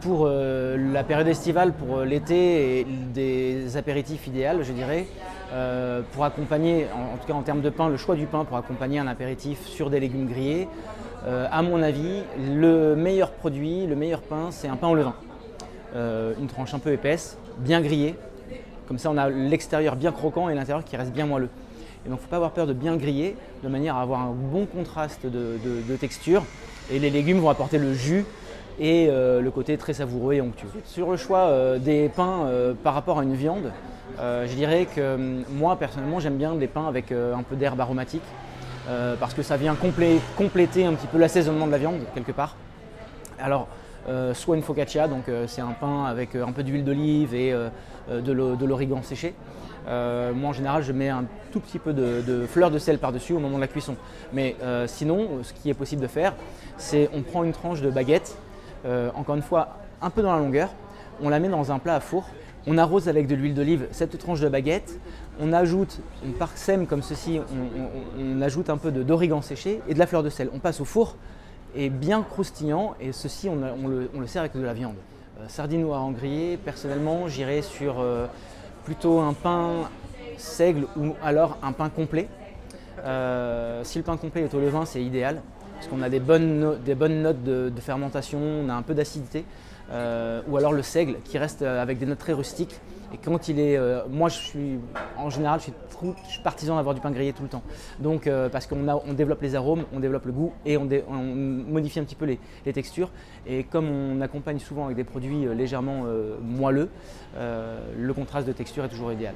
pour la période estivale, pour l'été, et des apéritifs idéaux, je dirais, pour accompagner, en tout cas en termes de pain, le choix du pain pour accompagner un apéritif sur des légumes grillés. À mon avis, le meilleur produit, le meilleur pain, c'est un pain au levain. Une tranche un peu épaisse, bien grillée. Comme ça, on a l'extérieur bien croquant et l'intérieur qui reste bien moelleux. Et donc, il ne faut pas avoir peur de bien griller, de manière à avoir un bon contraste de texture. Et les légumes vont apporter le jus et le côté très savoureux et onctueux. Sur le choix des pains par rapport à une viande, je dirais que moi, personnellement, j'aime bien des pains avec un peu d'herbe aromatique parce que ça vient compléter un petit peu l'assaisonnement de la viande, quelque part. Alors, soit une focaccia, donc c'est un pain avec un peu d'huile d'olive et de l'origan séché. Moi en général je mets un tout petit peu de fleur de sel par-dessus au moment de la cuisson. Mais sinon, ce qui est possible de faire, c'est on prend une tranche de baguette, encore une fois un peu dans la longueur, on la met dans un plat à four, on arrose avec de l'huile d'olive cette tranche de baguette, on ajoute une parsème comme ceci, on ajoute un peu d'origan séché et de la fleur de sel. On passe au four et bien croustillant, et ceci on le sert avec de la viande. Sardines noires en grillé, personnellement j'irais sur plutôt un pain seigle ou alors un pain complet. Si le pain complet est au levain, c'est idéal parce qu'on a des bonnes notes de fermentation, on a un peu d'acidité, ou alors le seigle qui reste avec des notes très rustiques. Et quand il est, moi en général je suis partisan d'avoir du pain grillé tout le temps. Donc parce qu'on développe les arômes, on développe le goût et on modifie un petit peu les textures. Et comme on accompagne souvent avec des produits légèrement moelleux, le contraste de texture est toujours idéal.